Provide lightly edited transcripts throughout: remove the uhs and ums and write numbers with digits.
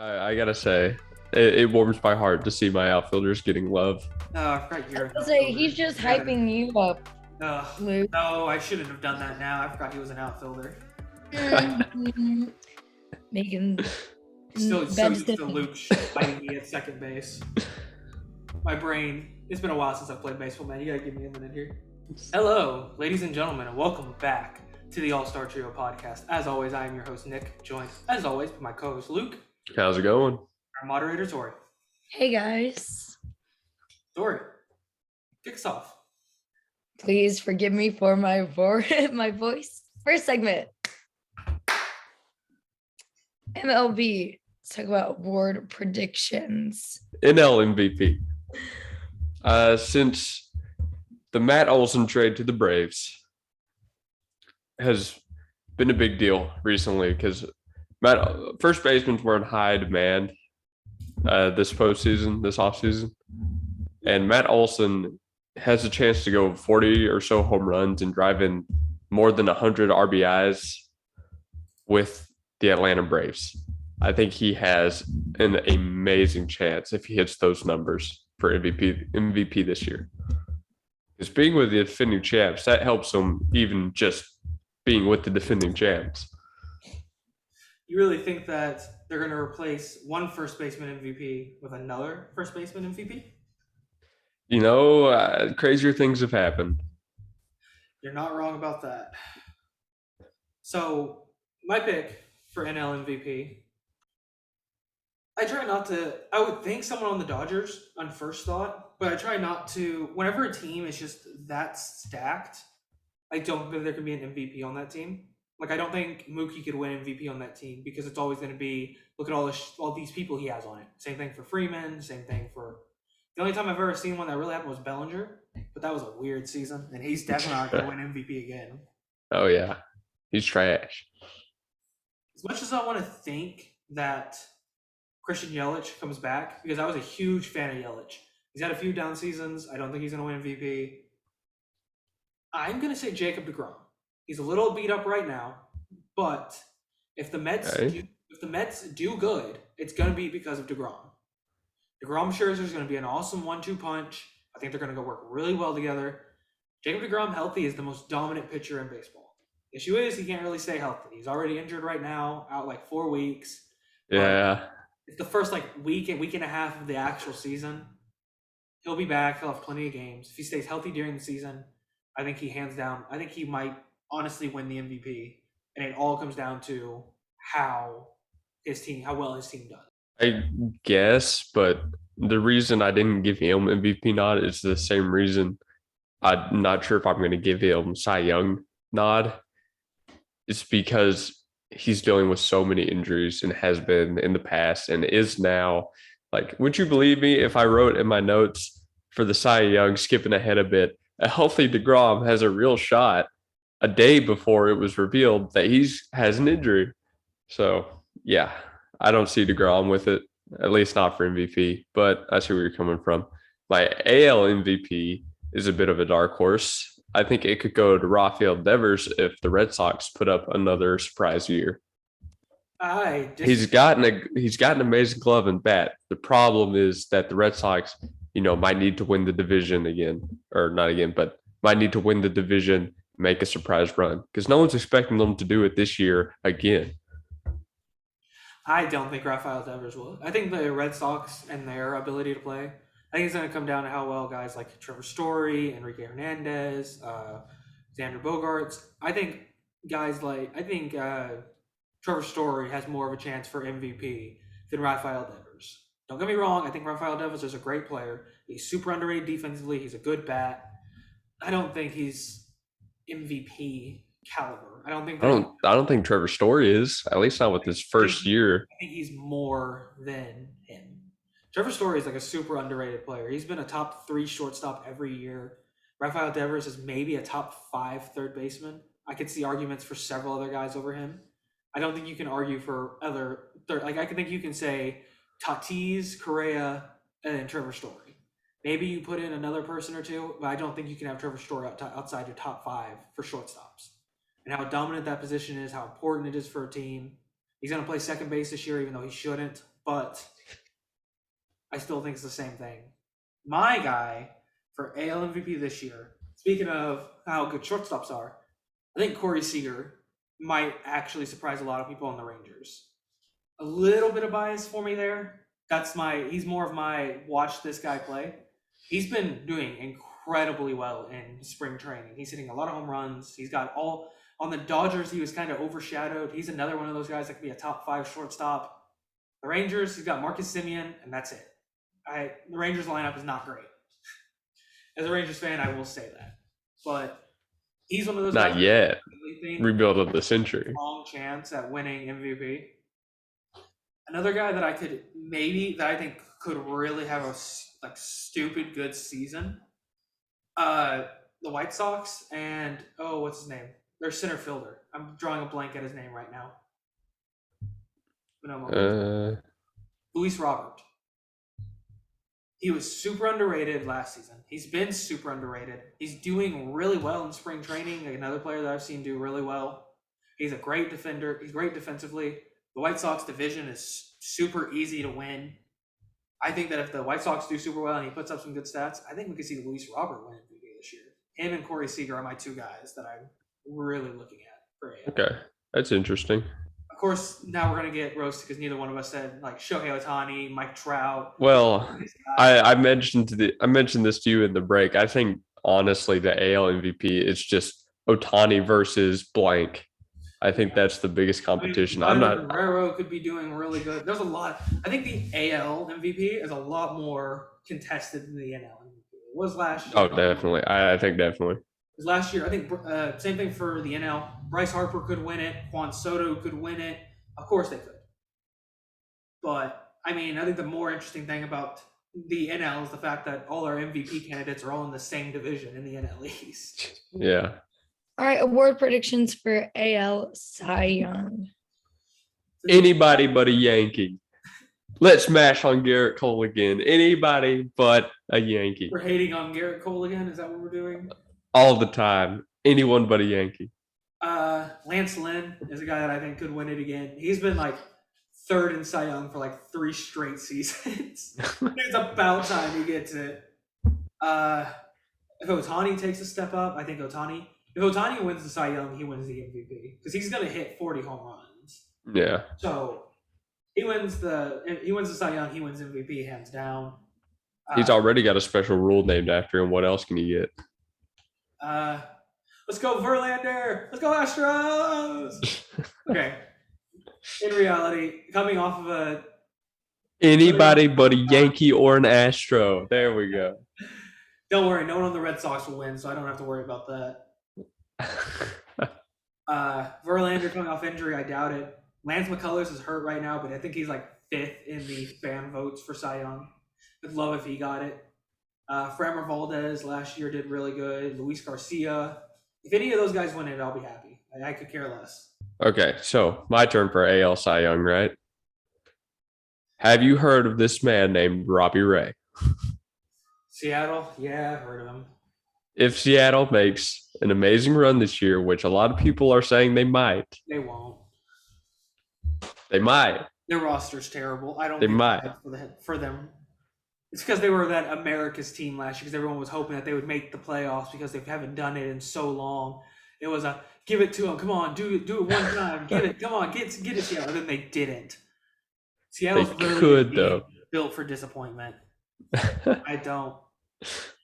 I gotta say, it warms my heart to see my outfielders getting love. I forgot you're an I say outfielder. he's just You gotta. hyping you up, Luke. No, I shouldn't have done that now. I forgot he was an outfielder. Mhm. Making Still so bad used to decisions. Luke fighting me at second base. My brain, it's been a while since I've played baseball, man. You gotta give me a minute here. Hello, ladies and gentlemen, and welcome back to the All-Star Trio podcast. As always, I am your host, Nick, joined, as always, by my co-host, Luke. How's it going? Our moderator, Tori. Hey guys, Tori, kick us off. please forgive me for my my voice. First segment, MLB. Let's talk about award predictions. NL MVP. Since the Matt Olson trade to the Braves has been a big deal recently because first basemen were in high demand this postseason, this offseason. And Matt Olson has a chance to go 40 or so home runs and drive in more than 100 RBIs with the Atlanta Braves. I think he has an amazing chance if he hits those numbers for MVP this year. Because being with the defending champs, that helps him even just being with the defending champs. You really think that they're going to replace one first baseman MVP with another first baseman MVP? You know, crazier things have happened. You're not wrong about that. So, my pick for NL MVP, I try not to, I would think someone on the Dodgers on first thought, but I try not to, whenever a team is just that stacked, I don't think there can be an MVP on that team. Like, I don't think Mookie could win MVP on that team because it's always going to be, look at all these people he has on it. Same thing for Freeman, same thing for, the only time I've ever seen one that really happened was Bellinger, but that was a weird season, and he's definitely not going to win MVP again. Oh, yeah. He's trash. As much as I want to think that Christian Yelich comes back, because I was a huge fan of Yelich. He's had a few down seasons. I don't think he's going to win MVP. I'm going to say Jacob deGrom. He's a little beat up right now, but if the Mets do good, it's going to be because of deGrom. DeGrom Scherzer is going to be an awesome 1-2 punch. I think they're going to go work really well together. Jacob deGrom healthy is the most dominant pitcher in baseball. The issue is he can't really stay healthy. He's already injured right now, out like 4 weeks. Yeah. It's the first week and a half of the actual season. He'll be back. He'll have plenty of games. If he stays healthy during the season, I think I think he might honestly win the MVP. And it all comes down to how well his team does. I guess, but the reason I didn't give him MVP nod is the same reason I'm not sure if I'm going to give him Cy Young nod. It's because he's dealing with so many injuries and has been in the past and is now. Like, would you believe me if I wrote in my notes for the Cy Young, skipping ahead a bit, a healthy DeGrom has a real shot a day before it was revealed that he has an injury. So, yeah. I don't see DeGrom with it, at least not for MVP, but I see where you're coming from. My AL MVP is a bit of a dark horse. I think it could go to Rafael Devers if the Red Sox put up another surprise year. He's got an amazing glove and bat. The problem is that the Red Sox, might need to win the division again, or not again, but might need to win the division, make a surprise run because no one's expecting them to do it this year again. I don't think Rafael Devers will. I think the Red Sox and their ability to play, I think it's going to come down to how well guys like Trevor Story, Enrique Hernandez, Xander Bogaerts. I think Trevor Story has more of a chance for MVP than Rafael Devers. Don't get me wrong. I think Rafael Devers is a great player. He's super underrated defensively. He's a good bat. I don't think he's MVP caliber. I don't think Trevor Story is, at least not with his first year. I think he's more than him. Trevor Story is like a super underrated player. He's been a top 3 shortstop every year. Rafael Devers is maybe a top 5 third baseman. I could see arguments for several other guys over him. I don't think you can argue for other third. Like I think you can say Tatis, Correa, and then Trevor Story. Maybe you put in another person or two, but I don't think you can have Trevor Story outside your top 5 for shortstops. And how dominant that position is, how important it is for a team. He's going to play second base this year, even though he shouldn't. but I still think it's the same thing. My guy for AL MVP this year, speaking of how good shortstops are, I think Corey Seager might actually surprise a lot of people on the Rangers. A little bit of bias for me there. He's more of my watch this guy play. He's been doing incredibly well in spring training. He's hitting a lot of home runs. He's got all on the Dodgers. He was kind of overshadowed. He's another one of those guys that could be a top 5 shortstop. The Rangers, he's got Marcus Semien, and that's it. The Rangers lineup is not great. As a Rangers fan, I will say that. But he's one of those Not guys yet. think Rebuild of the century. long chance at winning MVP. Another guy that I think could really have a stupid good season. The White Sox and what's his name? Their center fielder. I'm drawing a blank at his name right now. Luis Robert. He was super underrated last season. He's been super underrated. He's doing really well in spring training. Another player that I've seen do really well. He's a great defender. He's great defensively. The White Sox division is super easy to win. I think that if the White Sox do super well and he puts up some good stats, I think we could see Luis Robert win MVP this year. Him and Corey Seager are my 2 guys that I'm really looking at for AL. Okay, that's interesting. Of course, now we're going to get roasted because neither one of us said Shohei Ohtani, Mike Trout. Well, I mentioned this to you in the break. I think honestly the AL MVP is just Ohtani versus blank. I think that's the biggest competition. Guerrero could be doing really good. There's a lot. I think the AL MVP is a lot more contested than the NL MVP. It was last year. Oh, definitely. I think definitely. Because last year, I think same thing for the NL. Bryce Harper could win it. Juan Soto could win it. Of course they could. But I think the more interesting thing about the NL is the fact that all our MVP candidates are all in the same division in the NL East. Yeah. All right, award predictions for AL Cy Young. Anybody but a Yankee. Let's smash on Garrett Cole again. Anybody but a Yankee. We're hating on Garrett Cole again? Is that what we're doing? All the time. Anyone but a Yankee. Lance Lynn is a guy that I think could win it again. He's been 3rd in Cy Young for 3 straight seasons. It's about time he gets it. If Ohtani takes a step up, I think Ohtani. If Ohtani wins the Cy Young, he wins the MVP because he's going to hit 40 home runs. Yeah. So he wins the Cy Young, he wins MVP hands down. He's already got a special rule named after him. What else can you get? Let's go Verlander. Let's go Astros. Okay. In reality, coming off of anybody but a Yankee or an Astro. There we go. Don't worry, no one on the Red Sox will win, so I don't have to worry about that. Verlander coming off injury, I doubt it. Lance McCullers is hurt right now, but I think he's 5th in the fan votes for Cy Young. I'd love if he got it. Framber Valdez last year did really good. Luis Garcia. If any of those guys win it, I'll be happy. I could care less. Okay, so my turn for AL Cy Young, right? Have you heard of this man named Robbie Ray? Seattle? Yeah, I've heard of him. If Seattle makes an amazing run this year, which a lot of people are saying they might. They won't. They might. Their roster's terrible. I don't They think might. for them. It's because they were that America's team last year because everyone was hoping that they would make the playoffs because they haven't done it in so long. It was a give it to them. Come on, do it one time. Get it. Come on, get it, Seattle. And then they didn't. Seattle's really built for disappointment.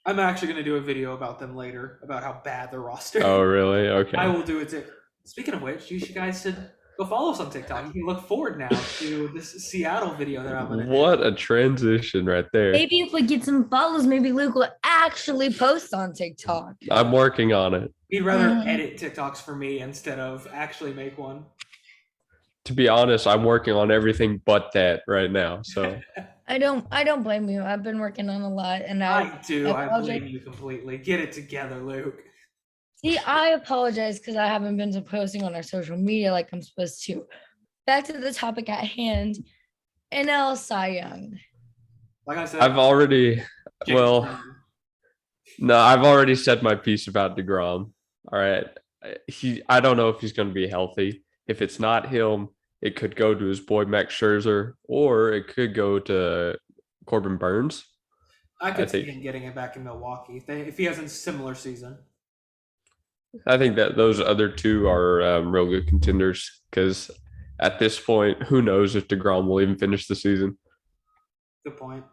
I'm actually going to do a video about them later about how bad their roster is. Oh, really? Okay. I will do it too. Speaking of which, you guys should go follow us on TikTok. You can look forward now to this Seattle video that I'm going to do. What a transition right there. Maybe if we get some follows, maybe Luke will actually post on TikTok. I'm working on it. He'd rather edit TikToks for me instead of actually make one. To be honest, I'm working on everything but that right now. So I don't blame you. I've been working on a lot, and I do. I blame you completely. Get it together, Luke. See, I apologize because I haven't been posting on our social media like I'm supposed to. Back to the topic at hand. NL Cy Young. Like I said, I've already said my piece about DeGrom. All right. I don't know if he's going to be healthy. If it's not him, it could go to his boy Max Scherzer, or it could go to Corbin Burns. I I could see think him getting it back in Milwaukee if he has a similar season. I think that those other two are real good contenders because at this point, who knows if DeGrom will even finish the season? Good point.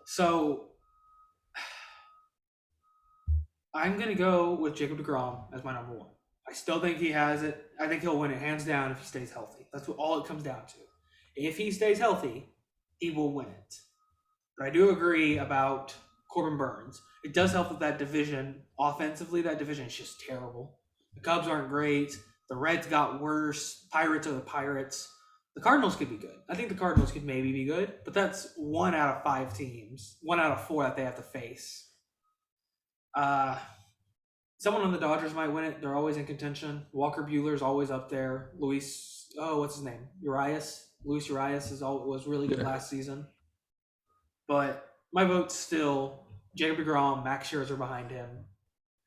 So I'm gonna go with Jacob DeGrom as my number one. I still think he has it. I think he'll win it hands down if he stays healthy. That's what all it comes down to. If he stays healthy, he will win it. But I do agree about Corbin Burns. It does help with that division. Offensively, that division is just terrible. The Cubs aren't great. The Reds got worse. Pirates are the Pirates. The Cardinals could be good. I think the Cardinals could maybe be good, but that's 1 out of 5 teams. 1 out of 4 that they have to face. Someone on the Dodgers might win it. They're always in contention. Walker Buehler's always up there. What's his name? Luis Urias was really good last season. But my vote's still Jacob DeGrom, Max Scherzer behind him.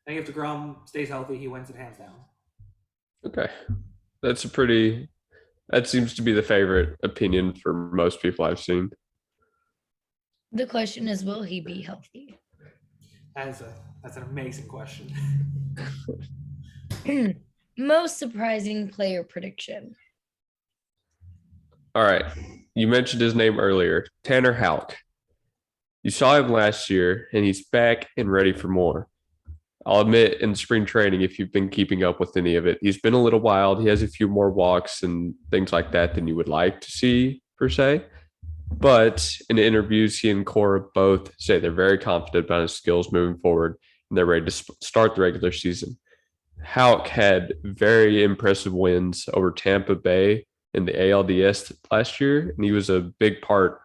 I think if DeGrom stays healthy, he wins it hands down. Okay. That seems to be the favorite opinion for most people I've seen. The question is, will he be healthy? That's an amazing question. Most surprising player prediction. All right. You mentioned his name earlier, Tanner Houck. You saw him last year, and he's back and ready for more. I'll admit, in spring training, if you've been keeping up with any of it, he's been a little wild. He has a few more walks and things like that than you would like to see, per se. But in interviews, he and Cora both say they're very confident about his skills moving forward, and they're ready to start the regular season. Houck had very impressive wins over Tampa Bay in the ALDS last year, and he was a big part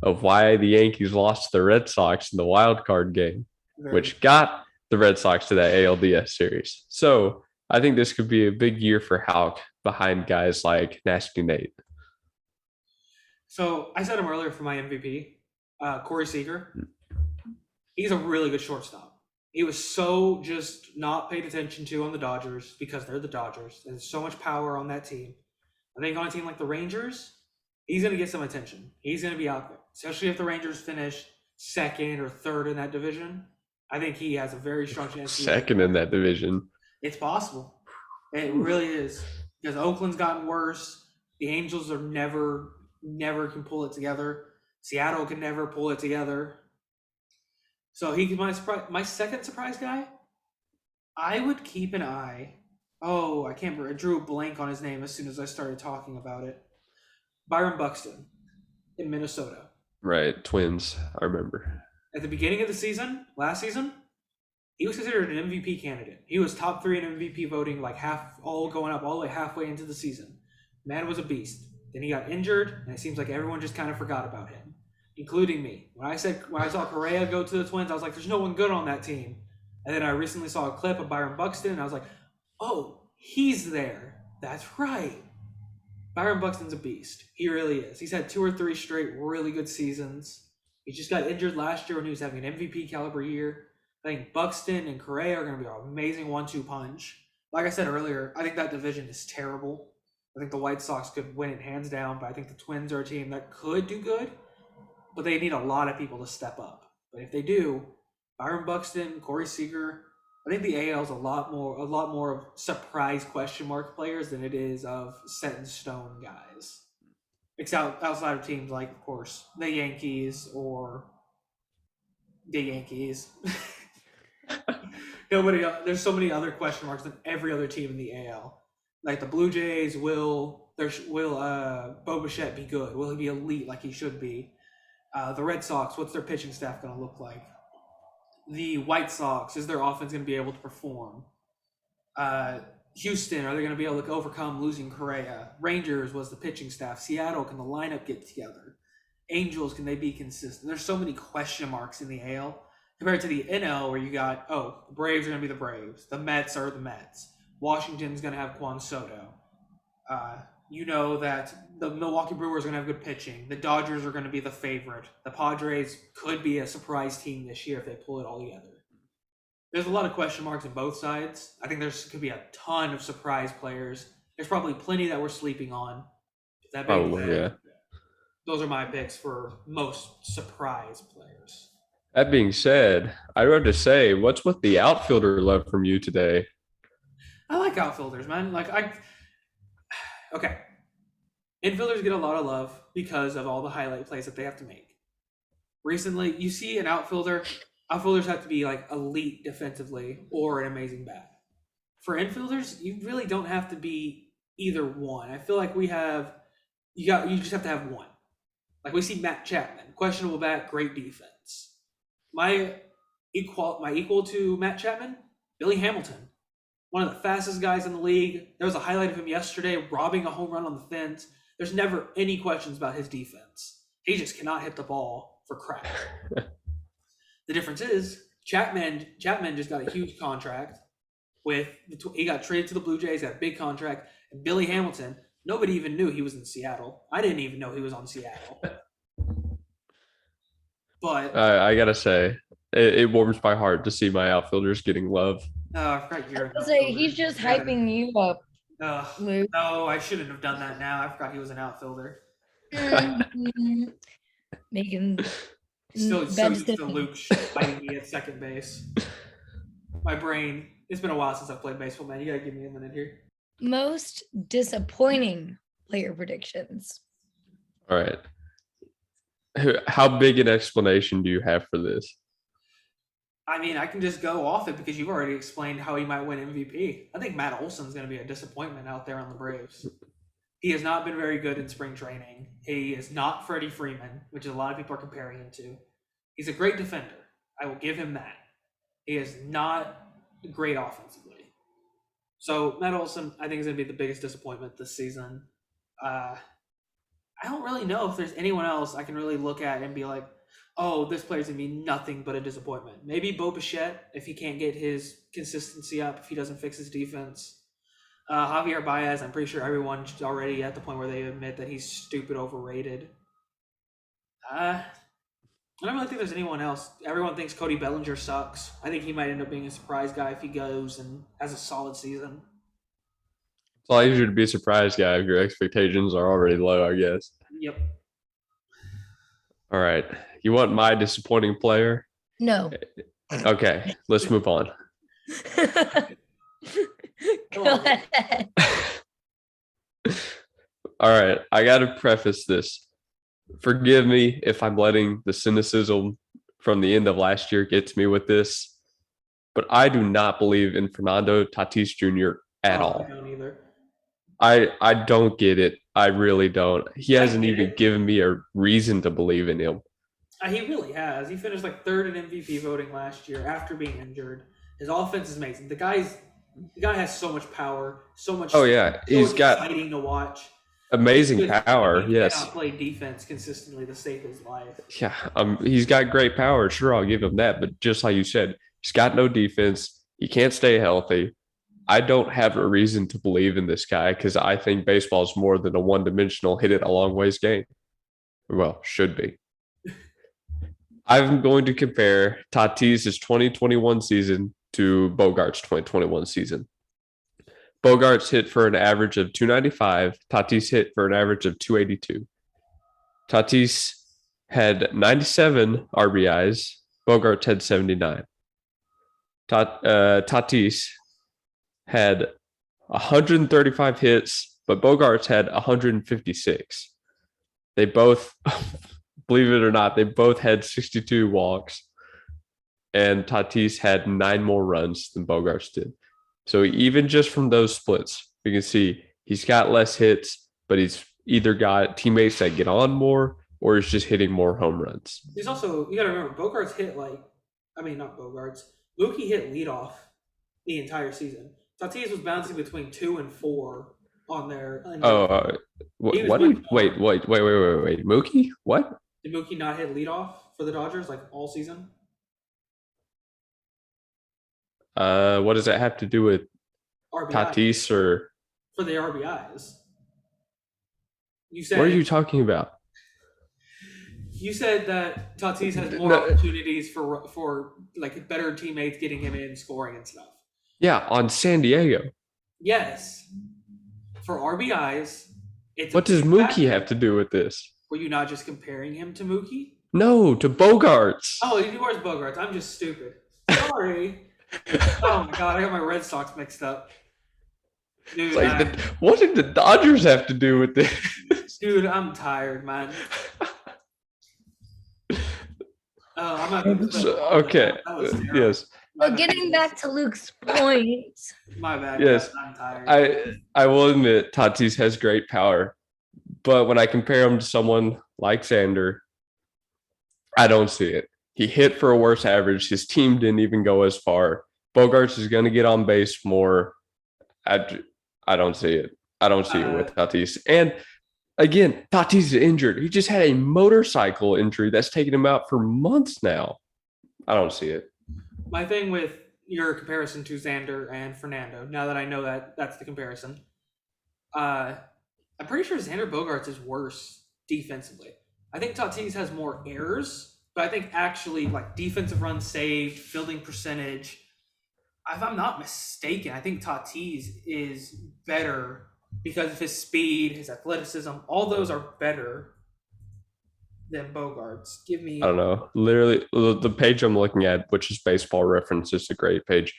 of why the Yankees lost to the Red Sox in the wild card game, which got the Red Sox to that ALDS series. So I think this could be a big year for Houck behind guys like Nasty Nate. So I said him earlier for my MVP, Corey Seager. He's a really good shortstop. He was so just not paid attention to on the Dodgers because they're the Dodgers. There's so much power on that team. I think on a team like the Rangers, he's going to get some attention. He's going to be out there, especially if the Rangers finish second or third in that division. I think he has a very strong chance. Second in that division. It's possible. It really is. Because Oakland's gotten worse. The Angels are never can pull it together. Seattle can never pull it together. So he my second surprise guy. I would keep an eye. Oh, I can't remember. I drew a blank on his name as soon as I started talking about it. Byron Buxton in Minnesota. Right, Twins, I remember. At the beginning of the season, last season, he was considered an MVP candidate. He was top 3 in MVP voting, like going up all the way halfway into the season. Man was a beast. Then he got injured, and it seems like everyone just kind of forgot about him, including me. When I saw Correa go to the Twins, I was like, there's no one good on that team. And then I recently saw a clip of Byron Buxton, and I was like, oh, he's there. That's right. Byron Buxton's a beast. He really is. He's had 2 or 3 straight really good seasons. He just got injured last year when he was having an MVP caliber year. I think Buxton and Correa are going to be an amazing 1-2 punch. Like I said earlier, I think that division is terrible. I think the White Sox could win it hands down, but I think the Twins are a team that could do good, but they need a lot of people to step up. But if they do, Byron Buxton, Corey Seager, I think the AL is a lot more of surprise question mark players than it is of set in stone guys. Except outside of teams like, of course, the Yankees or the Yankees. Nobody else. There's so many other question marks than every other team in the AL. Like the Blue Jays, will Bo Bichette be good? Will he be elite like he should be? The Red Sox, what's their pitching staff going to look like? The White Sox, is their offense going to be able to perform? Houston, are they going to be able to overcome losing Correa? Rangers, was the pitching staff? Seattle, can the lineup get together? Angels, can they be consistent? There's so many question marks in the AL compared to the NL where you got, the Braves are going to be the Braves. The Mets are the Mets. Washington's going to have Juan Soto. You know that the Milwaukee Brewers are going to have good pitching. The Dodgers are going to be the favorite. The Padres could be a surprise team this year if they pull it all together. There's a lot of question marks on both sides. I think could be a ton of surprise players. There's probably plenty that we're sleeping on. That being Probably, said, yeah. those are my picks for most surprise players. That being said, I wrote to say, what's with the outfielder love from you today? I like outfielders, man. Okay. Infielders get a lot of love because of all the highlight plays that they have to make. Recently, you see an outfielders have to be like elite defensively or an amazing bat. For infielders, you really don't have to be either one. I feel like you just have to have one. Like we see Matt Chapman, questionable bat, great defense. My equal to Matt Chapman, Billy Hamilton, one of the fastest guys in the league. There was a highlight of him yesterday robbing a home run on the fence. There's never any questions about his defense. He just cannot hit the ball for crap. The difference is Chapman just got a huge contract he got traded to the Blue Jays, got a big contract, and Billy Hamilton, nobody even knew he was in Seattle. I didn't even know he was on Seattle. But I gotta say, it warms my heart to see my outfielders getting love. I forgot you're I'll say he's just hyping you up, Luke. No, I shouldn't have done that now. I forgot he was an outfielder. Making Still bad used to decisions. Luke fighting me at second base. My brain, it's been a while since I've played baseball, man. You gotta give me a minute here. Most disappointing player predictions. All right. How big an explanation do you have for this? I mean, I can just go off it because you've already explained how he might win MVP. I think Matt Olson's going to be a disappointment out there on the Braves. He has not been very good in spring training. He is not Freddie Freeman, which a lot of people are comparing him to. He's a great defender. I will give him that. He is not great offensively. So Matt Olson, I think, is going to be the biggest disappointment this season. I don't really know if there's anyone else I can really look at and be like, oh, this player's going to be nothing but a disappointment. Maybe Bo Bichette, if he can't get his consistency up, if he doesn't fix his defense. Javier Baez, I'm pretty sure everyone's already at the point where they admit that he's stupid overrated. I don't really think there's anyone else. Everyone thinks Cody Bellinger sucks. I think he might end up being a surprise guy if he goes and has a solid season. It's a lot easier to be a surprise guy if your expectations are already low, I guess. Yep. All right. You want my disappointing player? No. Okay, let's move on. Go ahead. All right, I got to preface this. Forgive me if I'm letting the cynicism from the end of last year get to me with this, but I do not believe in Fernando Tatis Jr. at all. I don't either. I don't get it. I really don't. He hasn't get even it. given me a reason to believe in him. He really has. He finished like third in MVP voting last year after being injured. His offense is amazing. The guy has so much power, so much. Oh yeah, he's got exciting to watch. amazing power. He Yes. cannot play defense consistently to save his life. Yeah, he's got great power. Sure, I'll give him that. But just like you said, he's got no defense. He can't stay healthy. I don't have a reason to believe in this guy because I think baseball is more than a one-dimensional hit it a long ways game. Well, should be. I'm going to compare Tatis' 2021 season to Bogart's 2021 season. Bogarts hit for an average of 295. Tatis hit for an average of 282. Tatis had 97 RBIs. Bogarts had 79. Tatis had 135 hits, but Bogarts had 156. They both, believe it or not, they both had 62 walks, and Tatis had 9 more runs than Bogarts did. So even just from those splits, we can see he's got less hits, but he's either got teammates that get on more or is just hitting more home runs. He's also, you got to remember, Bogarts hit not Bogarts. Mookie hit leadoff the entire season. Tatis was bouncing between 2 and 4 on there. What? Wait. Mookie? What? Did Mookie not hit leadoff for the Dodgers like all season? What does that have to do with RBI. Tatis or For the RBIs. You said. what are you talking about? You said that Tatis has more opportunities for like better teammates getting him in, scoring and stuff. Yeah, on San Diego. Yes. For RBIs It's a What does big Mookie factor. have to do with this? Were you not just comparing him to Mookie? No, to Bogarts. Oh, he wears Bogarts. I'm just stupid. Sorry. Oh my god, I got my Red Sox mixed up. It's Dude, like, what did the Dodgers have to do with this? dude, I'm tired, man. I'm not going to So, okay. That was terrible. Yes. But getting back to Luke's point, My bad. Yes. Guys, I'm tired. I will admit Tatis has great power, but when I compare him to someone like Xander, I don't see it. He hit for a worse average. His team didn't even go as far. Bogarts is going to get on base more. I don't see it. I don't see it with Tatis. And again, Tatis is injured. He just had a motorcycle injury that's taken him out for months now. I don't see it. My thing with your comparison to Xander and Fernando, now that I know that that's the comparison, I'm pretty sure Xander Bogaerts is worse defensively. I think Tatis has more errors, but I think actually like defensive runs saved, fielding percentage, if I'm not mistaken, I think Tatis is better because of his speed, his athleticism. All those are better than Bogarts. Give me. I don't know. Literally, the page I'm looking at, which is Baseball Reference, is a great page.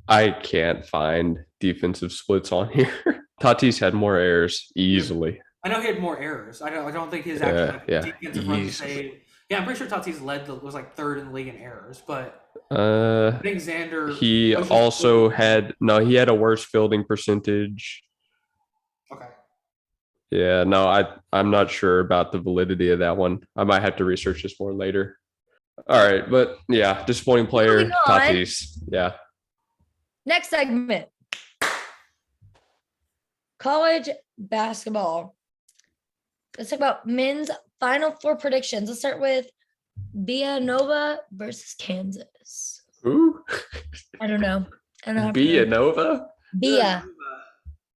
I can't find defensive splits on here. Tatis had more errors easily. I know he had more errors. I don't think his actual defensive run saved. Yeah, I'm pretty sure Tatis was like third in the league in errors, but I think Xander. He also had he had a worse fielding percentage. Okay. Yeah, no, I'm not sure about the validity of that one. I might have to research this more later. All right, but yeah, disappointing player, Tatis. Yeah. Next segment. College basketball. Let's talk about men's Final Four predictions. Let's start with Villanova versus Kansas. Who? I don't know. Villanova?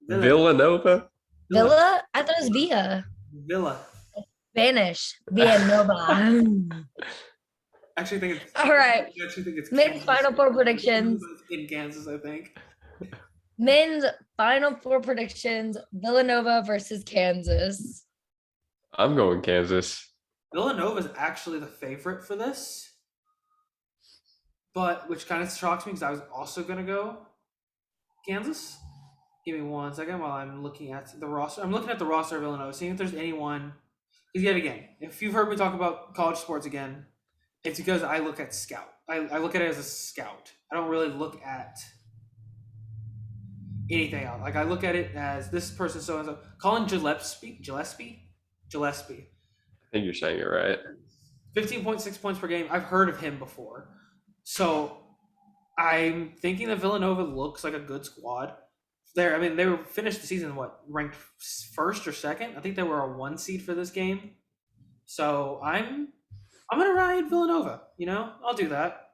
Villanova? Villa? I thought it was Villa. Villa. Spanish. Villanova. Actually, think it's. All right. I actually think it's men's Final Four predictions. In Kansas, I think. Men's Final Four predictions. Villanova versus Kansas. I'm going Kansas. Villanova is actually the favorite for this, but which kind of shocks me because I was also going to go Kansas. Give me 1 second while I'm looking at the roster. I'm looking at the roster of Villanova, seeing if there's anyone. Because yet again, if you've heard me talk about college sports again, it's because I look at scout. I look at it as a scout. I don't really look at anything else. Like I look at it as this person so and so. Colin Gillespie. I think you're saying it right. 15.6 points per game. I've heard of him before. So I'm thinking that Villanova looks like a good squad. They were finished the season, ranked first or second? I think they were a 1 seed for this game. So I'm going to ride Villanova. I'll do that.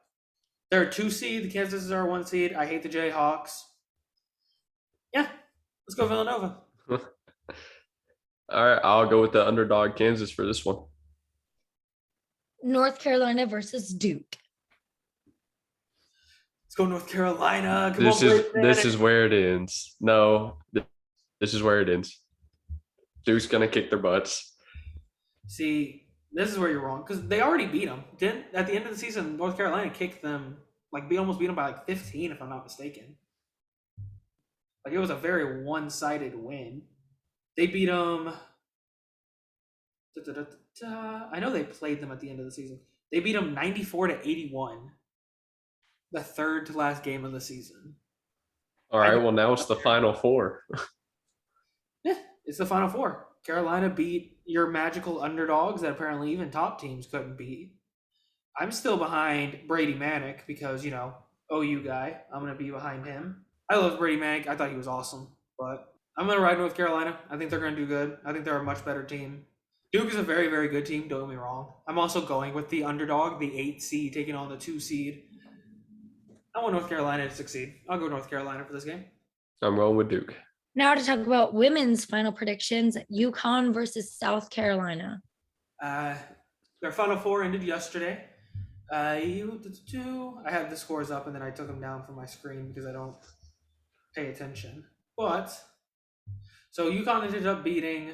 They're a 2 seed. The Kansas are a 1 seed. I hate the Jayhawks. Yeah, let's go Villanova. All right, I'll go with the underdog Kansas for this one. North Carolina versus Duke. Let's go North Carolina. This is where it ends. No, this is where it ends. Duke's gonna kick their butts. See, this is where you're wrong because they already beat them. At the end of the season, North Carolina kicked them almost beat them by 15, if I'm not mistaken. It was a very one-sided win. They beat them. I know they played them at the end of the season. They beat them 94-81. The third to last game of the season. All right. Well, now it's the Final Four. Yeah, it's the Final Four. Carolina beat your magical underdogs that apparently even top teams couldn't beat. I'm still behind Brady Manick because OU guy. I'm gonna be behind him. I love Brady Manick. I thought he was awesome, but I'm going to ride North Carolina. I think they're going to do good. I think they're a much better team. Duke is a very, very good team. Don't get me wrong. I'm also going with the underdog, the 8 seed, taking on the 2 seed. I want North Carolina to succeed. I'll go North Carolina for this game. I'm rolling with Duke. Now to talk about women's final predictions, UConn versus South Carolina. Their Final Four ended yesterday. I had the scores up and then I took them down from my screen because I don't pay attention. But so UConn ended up beating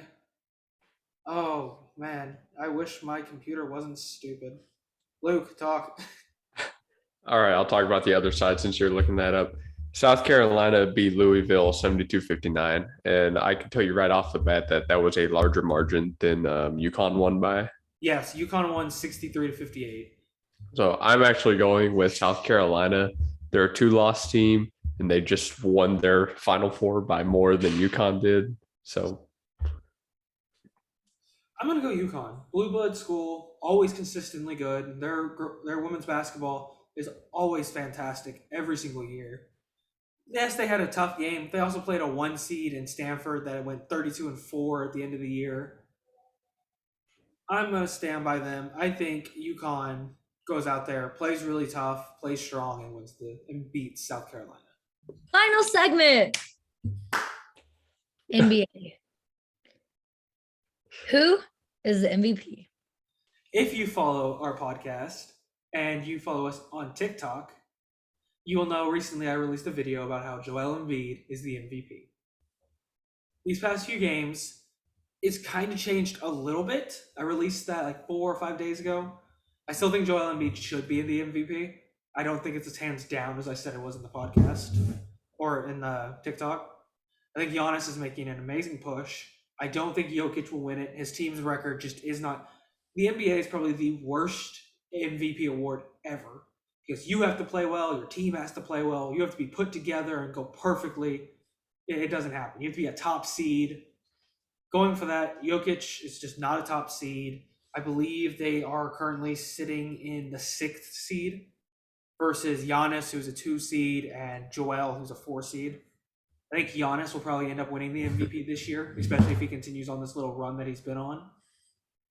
Oh man, I wish my computer wasn't stupid. Luke, talk. All right, I'll talk about the other side since you're looking that up. South Carolina beat Louisville 72-59, and I can tell you right off the bat that that was a larger margin than UConn won by. Yes, UConn won 63-58. So I'm actually going with South Carolina. They're a two-loss team, and they just won their Final Four by more than UConn did. So I'm gonna go UConn. Blue blood school, always consistently good. Their women's basketball is always fantastic every single year. Yes, they had a tough game. They also played a 1 seed in Stanford that went 32-4 at the end of the year. I'm gonna stand by them. I think UConn goes out there, plays really tough, plays strong, and beats South Carolina. Final segment. NBA. Who is the MVP? If you follow our podcast and you follow us on TikTok, you will know recently I released a video about how Joel Embiid is the MVP. These past few games, it's kind of changed a little bit. I released that like 4 or 5 days ago. I still think Joel Embiid should be the MVP. I don't think it's as hands down as I said it was in the podcast or in the TikTok. I think Giannis is making an amazing push. I don't think Jokic will win it. His team's record just is not. The NBA is probably the worst MVP award ever because you have to play well, your team has to play well, you have to be put together and go perfectly. It doesn't happen. You have to be a top seed. Going for that, Jokic is just not a top seed. I believe they are currently sitting in the 6th seed versus Giannis, who's a 2 seed, and Joel, who's a 4 seed. I think Giannis will probably end up winning the MVP this year, especially if he continues on this little run that he's been on.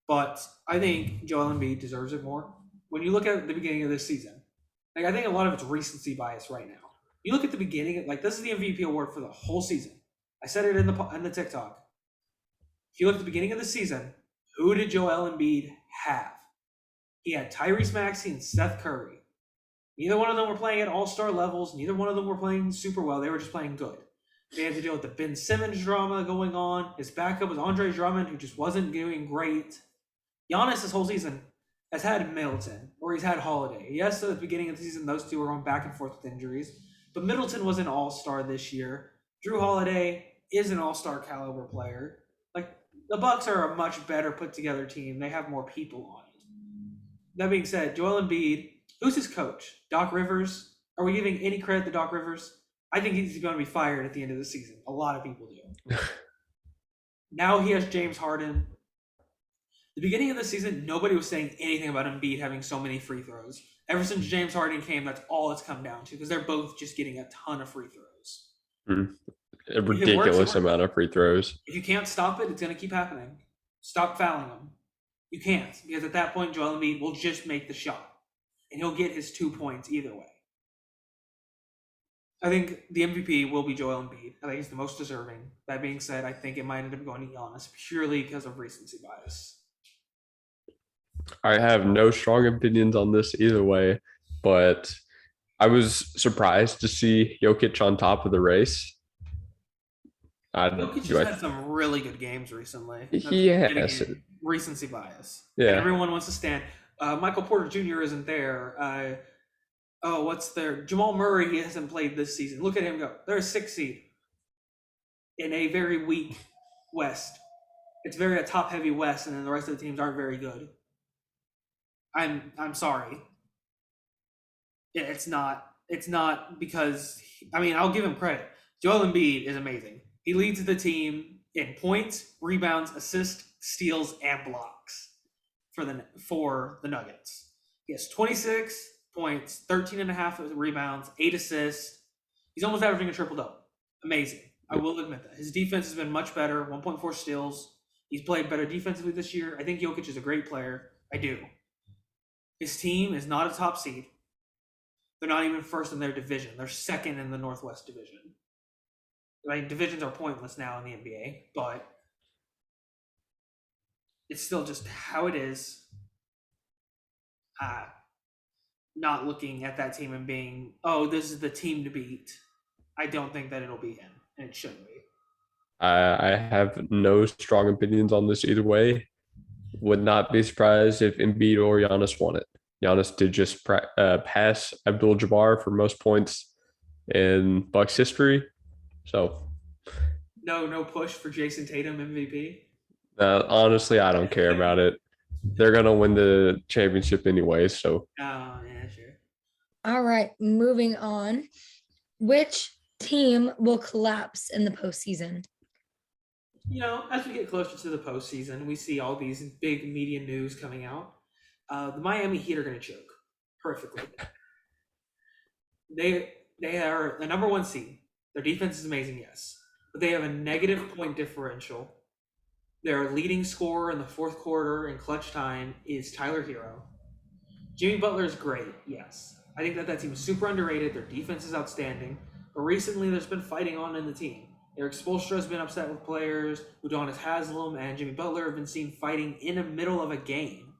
But I think Joel Embiid deserves it more. When you look at the beginning of this season, like I think a lot of it's recency bias right now. You look at the beginning, like this is the MVP award for the whole season. I said it in the TikTok. If you look at the beginning of the season, who did Joel Embiid have? He had Tyrese Maxey and Seth Curry. Neither one of them were playing at all-star levels. Neither one of them were playing super well. They were just playing good. They had to deal with the Ben Simmons drama going on. His backup was Andre Drummond, who just wasn't doing great. Giannis this whole season has had Middleton, or he's had Holiday. Yes, at the beginning of the season, those two were going back and forth with injuries. But Middleton was an all-star this year. Drew Holiday is an all-star caliber player. Like, the Bucks are a much better put-together team. They have more people on it. That being said, Joel Embiid, who's his coach? Doc Rivers? Are we giving any credit to Doc Rivers? I think he's going to be fired at the end of the season. A lot of people do. Now he has James Harden. The beginning of the season, nobody was saying anything about Embiid having so many free throws. Ever since James Harden came, that's all it's come down to because they're both just getting a ton of free throws. A ridiculous amount of free throws. If you can't stop it, it's going to keep happening. Stop fouling them. You can't because at that point, Joel Embiid will just make the shot and he'll get his 2 points either way. I think the MVP will be Joel Embiid. I think he's the most deserving. That being said, I think it might end up going to Giannis purely because of recency bias. I have no strong opinions on this either way, but I was surprised to see Jokic on top of the race. Jokic has had some really good games recently. He has. Recency bias. Yeah. And everyone wants to stand. Michael Porter Jr. isn't there. What's there? Jamal Murray, he hasn't played this season. Look at him go. They're a 6 seed in a very weak West. It's very a top-heavy West, and then the rest of the teams aren't very good. I'm sorry. It's not because I'll give him credit. Joel Embiid is amazing. He leads the team in points, rebounds, assists, steals, and blocks for the Nuggets. He has 26 points, 13.5 rebounds, 8 assists. He's almost averaging a triple-double. Amazing. I will admit that. His defense has been much better, 1.4 steals. He's played better defensively this year. I think Jokic is a great player. I do. His team is not a top seed. They're not even first in their division. They're second in the Northwest Division. Divisions are pointless now in the NBA, but it's still just how it is. Not looking at that team and being, oh, this is the team to beat. I don't think that it'll be him, and it shouldn't be. I have no strong opinions on this either way. Would not be surprised if Embiid or Giannis won it. Giannis did just pass Abdul-Jabbar for most points in Bucks history. So No push for Jason Tatum MVP. honestly, I don't care about it. They're gonna win the championship anyway. So Oh, yeah, sure. All right, moving on. Which team will collapse in the postseason? As we get closer to the postseason, we see all these big media news coming out. The Miami Heat are going to choke perfectly. They are the number one seed. Their defense is amazing, yes, but they have a negative point differential. Their leading scorer in the fourth quarter in clutch time is Tyler Hero. Jimmy Butler is great, yes. I think that team is super underrated. Their defense is outstanding, but recently there's been fighting on in the team. Eric Spoelstra has been upset with players. Udonis Haslem and Jimmy Butler have been seen fighting in the middle of a game.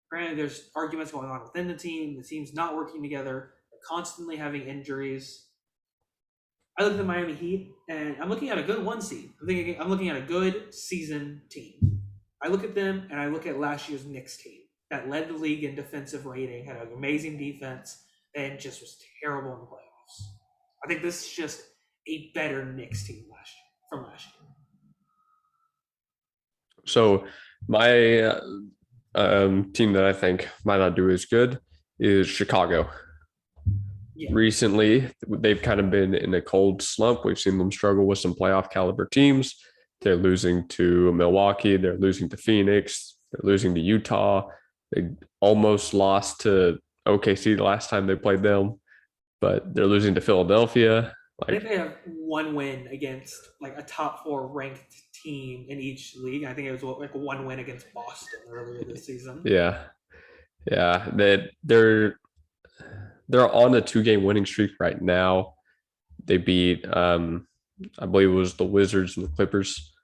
Granted, there's arguments going on within the team. The team's not working together. They're constantly having injuries. I look at the Miami Heat, and I'm looking at a good one seed. I'm looking at a good season team. I look at them, and I look at last year's Knicks team that led the league in defensive rating, had an amazing defense, and just was terrible in the playoffs. I think this is just a better Knicks team from last year. So my team that I think might not do as good is Chicago. Yeah. Recently, they've kind of been in a cold slump. We've seen them struggle with some playoff caliber teams. They're losing to Milwaukee. They're losing to Phoenix. They're losing to Utah. They almost lost to OKC the last time they played them, but they're losing to Philadelphia. I think they have one win against like a top 4 ranked team in each league. I think it was like one win against Boston earlier this season. Yeah. They're on a 2-game winning streak right now. They beat I believe it was the Wizards and the Clippers.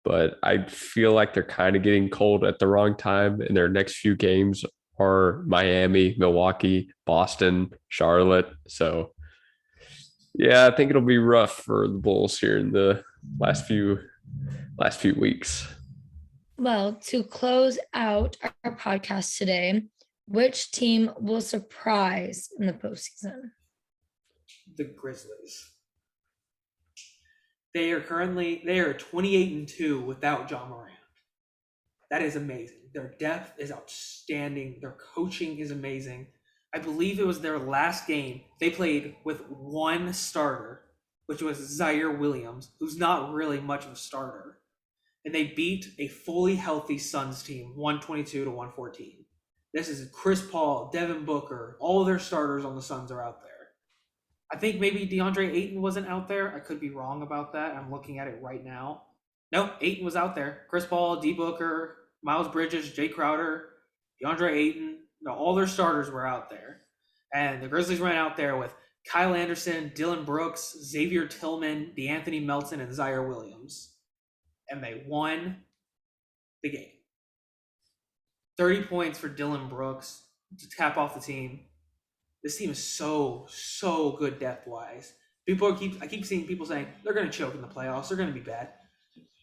But I feel like they're kind of getting cold at the wrong time. And their next few games are Miami, Milwaukee, Boston, Charlotte. So yeah, I think it'll be rough for the Bulls here in the last few weeks. Well, to close out our podcast today, which team will surprise in the postseason? The Grizzlies. They are 28-2 without John Morant. That is amazing. Their depth is outstanding. Their coaching is amazing. I believe it was their last game. They played with one starter, which was Zaire Williams, who's not really much of a starter. And they beat a fully healthy Suns team, 122-114. This is Chris Paul, Devin Booker. All of their starters on the Suns are out there. I think maybe DeAndre Ayton wasn't out there. I could be wrong about that. I'm looking at it right now. No, Ayton was out there. Chris Paul, D. Booker, Miles Bridges, Jay Crowder, DeAndre Ayton. No, all their starters were out there. And the Grizzlies ran out there with Kyle Anderson, Dylan Brooks, Xavier Tillman, DeAnthony Melton, and Zaire Williams. And they won the game. 30 points for Dylan Brooks to cap off the team. This team is so good depth-wise. I keep seeing people saying they're going to choke in the playoffs. They're going to be bad.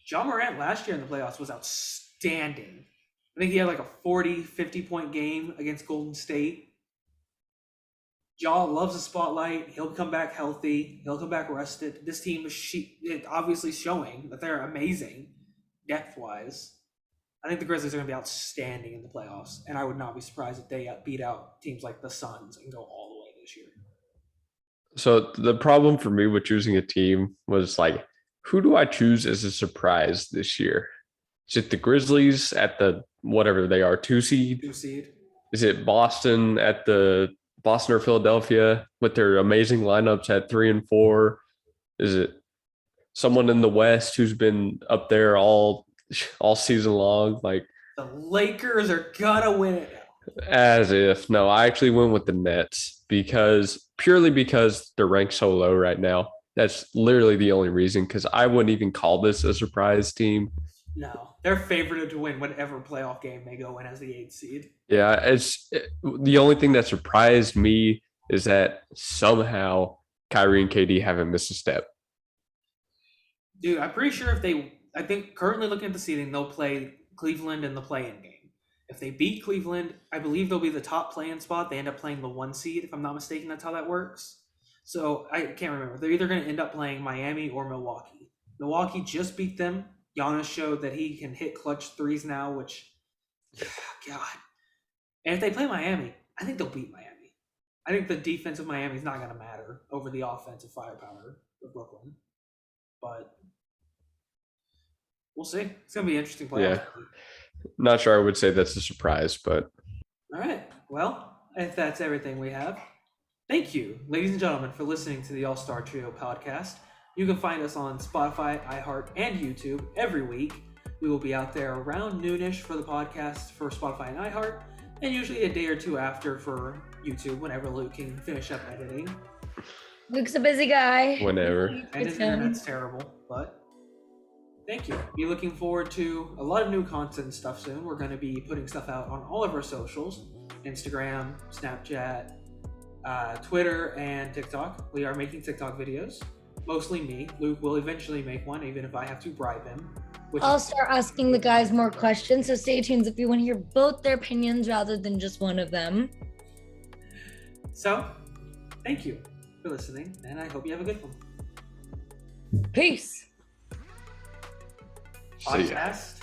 John Morant last year in the playoffs was outstanding. I think he had like a 40, 50-point game against Golden State. Ja loves the spotlight. He'll come back healthy. He'll come back rested. This team is obviously showing that they're amazing depth-wise. I think the Grizzlies are going to be outstanding in the playoffs, and I would not be surprised if they beat out teams like the Suns and go all the way this year. So the problem for me with choosing a team was like, who do I choose as a surprise this year? Is it the Grizzlies at the whatever they are, 2 seed? 2 seed. Is it Boston at the Boston or Philadelphia with their amazing lineups at 3 and 4? Is it someone in the West who's been up there all season long? Like the Lakers are gonna win it. As if. No, I actually went with the Nets purely because they're ranked so low right now. That's literally the only reason, because I wouldn't even call this a surprise team. No, they're favored to win whatever playoff game they go in as the 8th seed. Yeah, the only thing that surprised me is that somehow Kyrie and KD haven't missed a step. Dude, I'm pretty sure I think currently looking at the seeding, they'll play Cleveland in the play-in game. If they beat Cleveland, I believe they'll be the top play-in spot. They end up playing the 1 seed, if I'm not mistaken. That's how that works. So I can't remember. They're either going to end up playing Miami or Milwaukee. Milwaukee just beat them. Giannis showed that he can hit clutch threes now, which, God. And if they play Miami, I think they'll beat Miami. I think the defense of Miami is not going to matter over the offensive firepower of Brooklyn. But we'll see. It's going to be an interesting playoff. Yeah. Not sure I would say that's a surprise, but All right. Well, if that's everything we have, thank you, ladies and gentlemen, for listening to the All-Star Trio podcast. You can find us on Spotify, iHeart, and YouTube every week. We will be out there around noonish for the podcast for Spotify and iHeart, and usually a day or two after for YouTube whenever Luke can finish up editing. Luke's a busy guy. whenever. And his internet's terrible, but thank you. Be looking forward to a lot of new content and stuff soon. We're going to be putting stuff out on all of our socials: Instagram, Snapchat, Twitter, and TikTok. We are making TikTok videos. Mostly me. Luke will eventually make one, even if I have to bribe him. I'll start asking the guys more questions, so stay tuned if you want to hear both their opinions rather than just one of them. So, thank you for listening, and I hope you have a good one. Peace. See ya. Podcast